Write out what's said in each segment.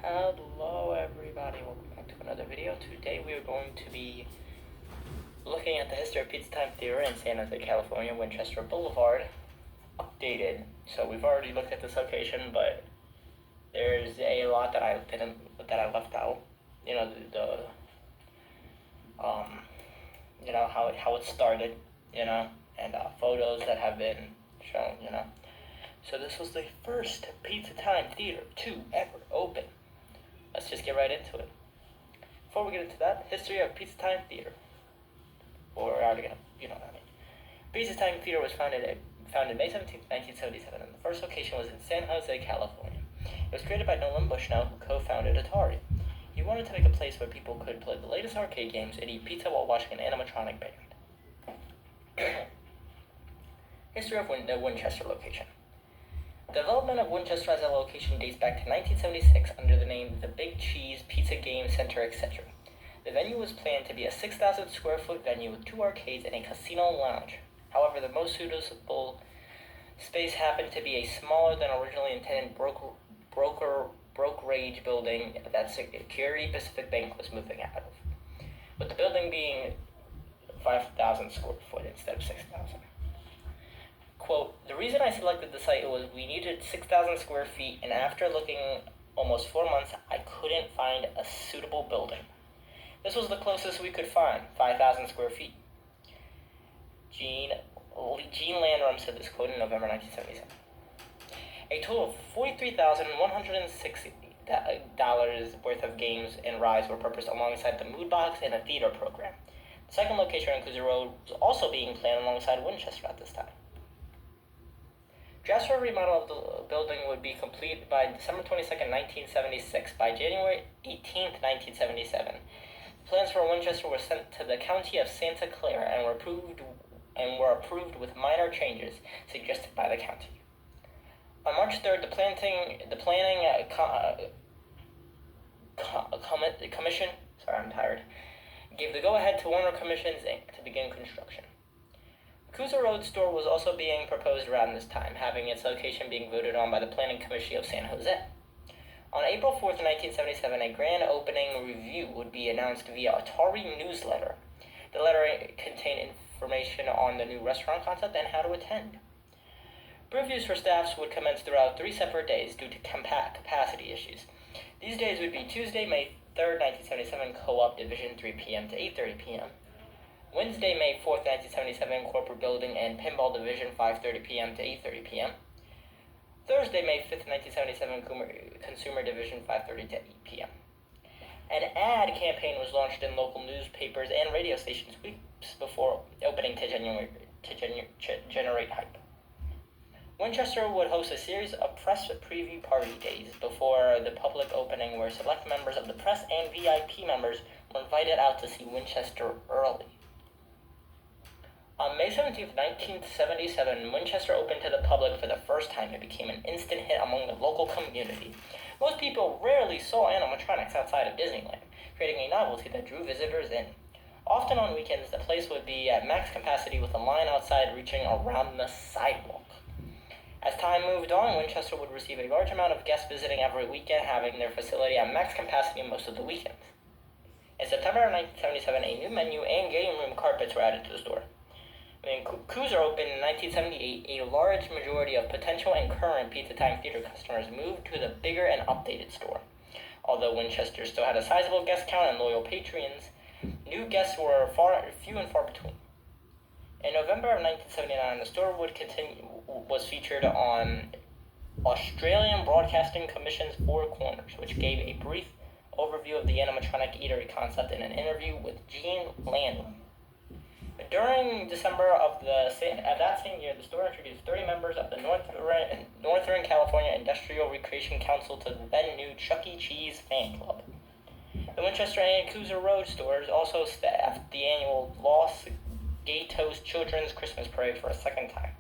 Hello everybody, welcome back to another video. Today we are going to be looking at the history of Pizza Time Theater in San Jose, California, Winchester Boulevard, updated. So we've already looked at this location, but there's a lot that I left out. You know, how it started, and photos that have been shown, So this was the first Pizza Time Theater to ever open. Let's just get right into it. Before we get into that, history of Pizza Time Theater. Or you know what I mean. Pizza Time Theater was founded May 17, 1977, and the first location was in San Jose, California. It was created by Nolan Bushnell, who co-founded Atari. He wanted to make a place where people could play the latest arcade games and eat pizza while watching an animatronic band. History of the Winchester location. The development of Winchester as a location dates back to 1976 under the name The Big Cheese Pizza Game Center, etc. The venue was planned to be a 6,000 square foot venue with 2 arcades and a casino lounge. However, the most suitable space happened to be a smaller than originally intended brokerage building that Security Pacific Bank was moving out of, with the building being 5,000 square foot instead of 6,000. Quote, the reason I selected the site was we needed 6,000 square feet, and after looking almost 4 months, I couldn't find a suitable building. This was the closest we could find, 5,000 square feet. Gene Landrum said this quote in November 1977. A total of $43,160 worth of games and rides were purchased alongside the mood box and a theater program. The second location on Cruiser Road was also being planned alongside Winchester at this time. Drafts for a remodel of the building would be completed by December 22, 1976. By January 18, 1977, plans for Winchester were sent to the County of Santa Clara and were approved with minor changes suggested by the county. On March 3rd, the planning commission, gave the go-ahead to Warner Commissions Inc. to begin construction. Cruiser Road store was also being proposed around this time, having its location being voted on by the Planning Commission of San Jose. On April 4th, 1977, a grand opening review would be announced via Atari newsletter. The letter contained information on the new restaurant concept and how to attend. Previews for staffs would commence throughout 3 separate days due to capacity issues. These days would be Tuesday, May 3rd, 1977, Co-op Division, 3 p.m. to 8:30 p.m. Wednesday, May 4th, 1977, Corporate Building and Pinball Division, 5:30 p.m. to 8:30 p.m. Thursday, May 5th, 1977, Consumer Division, 5:30 to 8 p.m. An ad campaign was launched in local newspapers and radio stations weeks before opening to generate hype. Winchester would host a series of press preview party days before the public opening where select members of the press and VIP members were invited out to see Winchester early. On May 17, 1977, Winchester opened to the public for the first time. It became an instant hit among the local community. Most people rarely saw animatronics outside of Disneyland, creating a novelty that drew visitors in. Often on weekends, the place would be at max capacity with a line outside reaching around the sidewalk. As time moved on, Winchester would receive a large amount of guests visiting every weekend, having their facility at max capacity most of the weekends. In September of 1977, a new menu and game room carpets were added to the store. When Cruiser opened in 1978, a large majority of potential and current Pizza Time Theater customers moved to the bigger and updated store. Although Winchester still had a sizable guest count and loyal patrons, new guests were few and far between. In November of 1979, the store was featured on Australian Broadcasting Commission's Four Corners, which gave a brief overview of the animatronic eatery concept in an interview with Gene Landrum. During December of that same year, the store introduced 30 members of the Northern California Industrial Recreation Council to the then-new Chuck E. Cheese fan club. The Winchester and Cruiser Road stores also staffed the annual Los Gatos Children's Christmas Parade for a second time.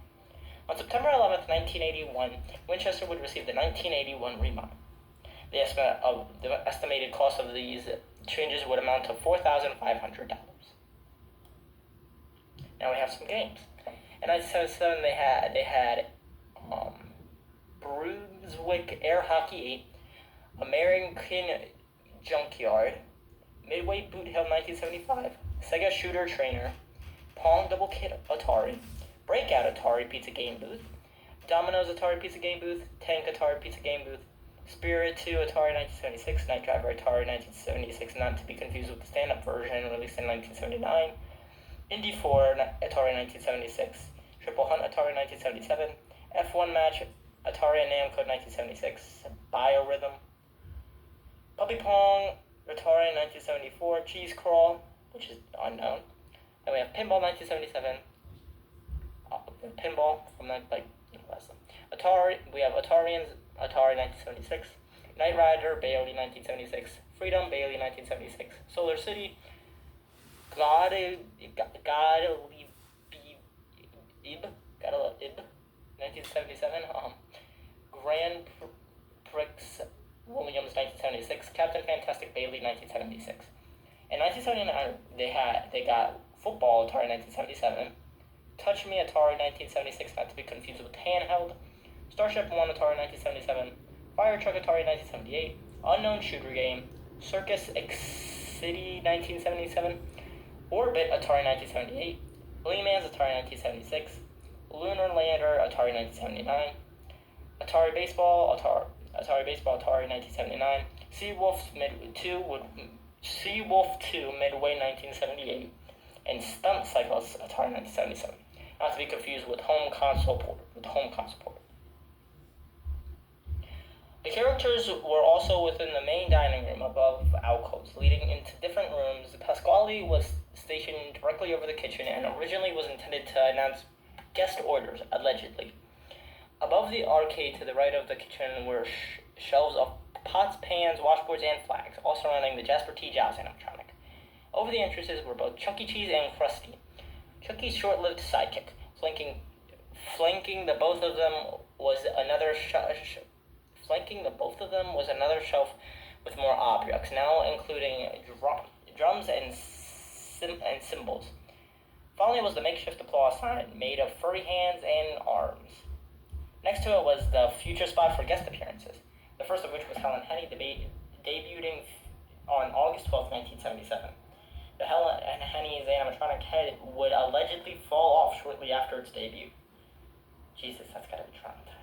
On September 11, 1981, Winchester would receive the 1981 remodel. The estimated cost of these changes would amount to $4,500. Now we have some games. In 1977, they had Brunswick Air Hockey 8, American Junkyard, Midway Boot Hill 1975, Sega Shooter Trainer, Pong Double Kit Atari, Breakout Atari Pizza Game Booth, Domino's Atari Pizza Game Booth, Tank Atari Pizza Game Booth, Spirit 2 Atari 1976, Night Driver Atari 1976, not to be confused with the stand-up version released in 1979, Indy 4 Atari 1976, Triple Hunt Atari 1977, F1 Match Atari and Namco 1976, Biorhythm, Puppy Pong Atari 1974, Cheese Crawl, which is unknown. Then we have Pinball 1977, Pinball from Atari. We have Atarians Atari 1976, Knight Rider Bailey 1976, Freedom Bailey 1976, Solar City, Godlib 1977, Grand Prix Williams 1976, Captain Fantastic Bailey 1976. In 1979, they got Football Atari 1977, Touch Me Atari 1976, not to be confused with Handheld, Starship 1 Atari 1977, Fire Truck Atari 1978, Unknown Shooter Game, Circus City 1977, Orbit Atari 1978, Leeman's Atari 1976, Lunar Lander Atari 1979, Atari Baseball Atari 1979, Seawolf 2 Midway 1978, and Stunt Cycles Atari 1977, not to be confused with Home Console Port. The characters were also within the main dining room above alcoves leading into different rooms. Pasquale was stationed directly over the kitchen and originally was intended to announce guest orders, allegedly. Above the arcade to the right of the kitchen were shelves of pots, pans, washboards, and flags, all surrounding the Jasper T. Giles animatronic. Over the entrances were both Chuck E. Cheese and Krusty, Chucky's short-lived sidekick. Flanking the both of them was another shelf with more objects, now including drums and cymbals. Finally was the makeshift applause sign made of furry hands and arms. Next to it was the future spot for guest appearances, the first of which was Helen Henny debuting on August 12, 1977. The Helen Henny's animatronic head would allegedly fall off shortly after its debut. Jesus, that's gotta be traumatizing.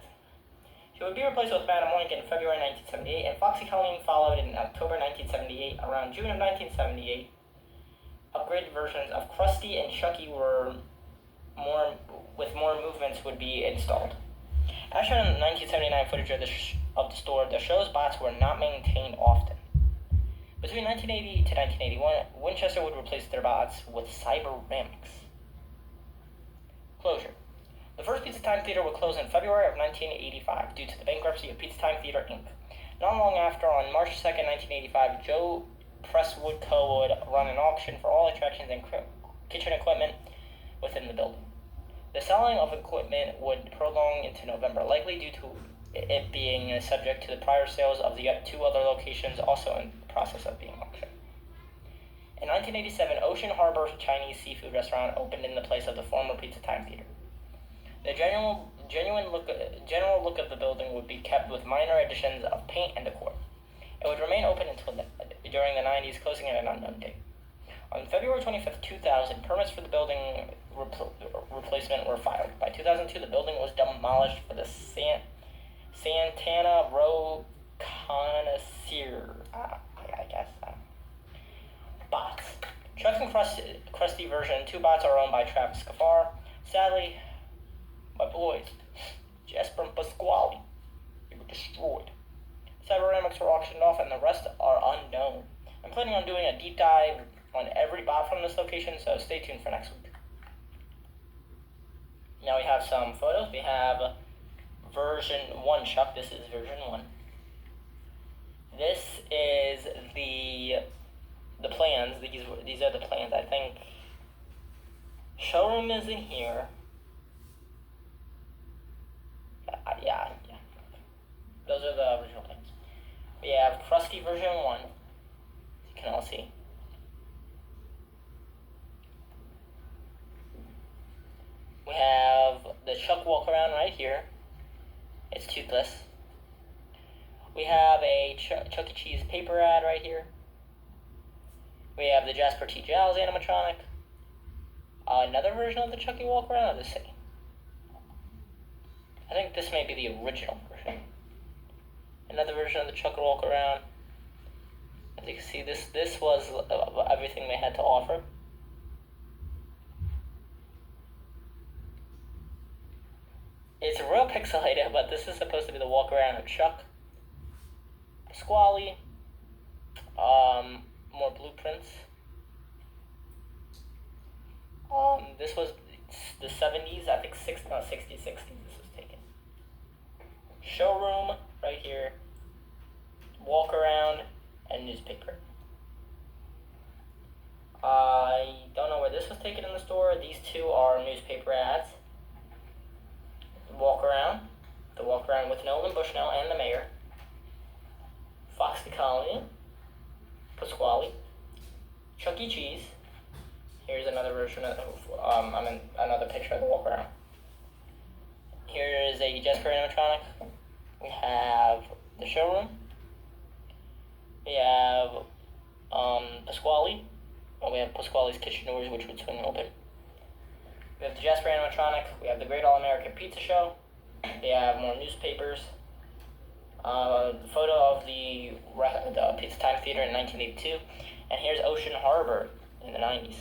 She would be replaced with Madame Wink in February 1978, and Foxy Colleen followed in October 1978. Around June of 1978, upgraded versions of Krusty and Chucky with more movements would be installed. As shown in the 1979 footage of the store, the show's bots were not maintained often. Between 1980 to 1981, Winchester would replace their bots with Cyberamics. Closure. The first Pizza Time Theater would close in February of 1985 due to the bankruptcy of Pizza Time Theater, Inc. Not long after, on March 2nd, 1985, Joe Presswood Co. would run an auction for all attractions and kitchen equipment within the building. The selling of equipment would prolong into November, likely due to it being subject to the prior sales of the two other locations also in the process of being auctioned. In 1987, Ocean Harbor Chinese Seafood Restaurant opened in the place of the former Pizza Time Theater. The general look of the building would be kept with minor additions of paint and decor. It would remain open until during the 90s, closing at an unknown date. On February 25, 2000, permits for the building replacement were filed. By 2002, the building was demolished for the Santana Row Connoisseur, I guess. Bots. Chuck and Krusty version 2 bots are owned by Travis Skaffar. Sadly, my boys, Jasper and Pasquale, they were destroyed. Cyberamics were auctioned off and the rest are unknown. I'm planning on doing a deep dive on every bot from this location, so stay tuned for next week. Now we have some photos. We have version 1, Chuck. This is version 1. This is the plans. These are the plans, I think. Showroom is in here. Yeah. Those are the original plans. We have Krusty version 1. You can all see. We have the Chuck walk around right here. It's toothless. We We have a Chuck E. Cheese paper ad right here. We have the Jasper T. Giles animatronic. Another version of the Chucky walk around, or the same? I think this may be the original version. Another version of the Chucky walk around. As you can see, this was everything they had to offer. It's real pixelated, but this is supposed to be the walk around of Chuck. Squally. More blueprints. This was the 70s, I think 60s, this was taken. Showroom, right here. Walk around, and newspaper. I don't know where this was taken in the store. These two are newspaper ads. The walk around with Nolan Bushnell and the mayor. Foxy Colony. Pasquale. Chuck E. Cheese. Here's another version of another picture of the walk around. Here is a Jasper animatronic. We have the showroom. We have Pasquale. We have Pasquale's kitchen doors, which would swing open. We have the Jasper animatronic. We have the Great All American Pizza Show. We have more newspapers. Photo of the Pizza Time Theater in 1982. And here's Ocean Harbor in the 90s.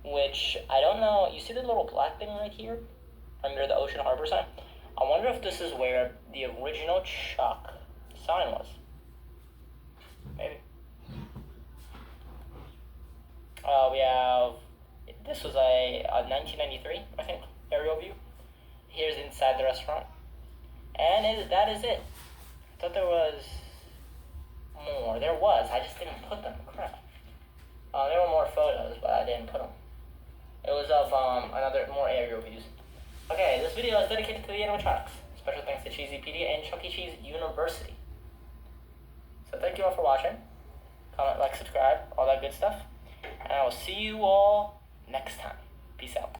Which, I don't know, you see the little black thing right here? Under the Ocean Harbor sign? I wonder if this is where the original Chuck sign was. Maybe. We have, this was a 1993, I think, aerial view. Here's inside the restaurant. And that is it. I thought there was more. There was, I just didn't put them, crap. There were more photos, but I didn't put them. It was of more aerial views. Okay, this video is dedicated to the animatronics. Special thanks to Cheesypedia and Chuck E. Cheese University. So thank you all for watching. Comment, like, subscribe, all that good stuff. And I will see you all next time. Peace out.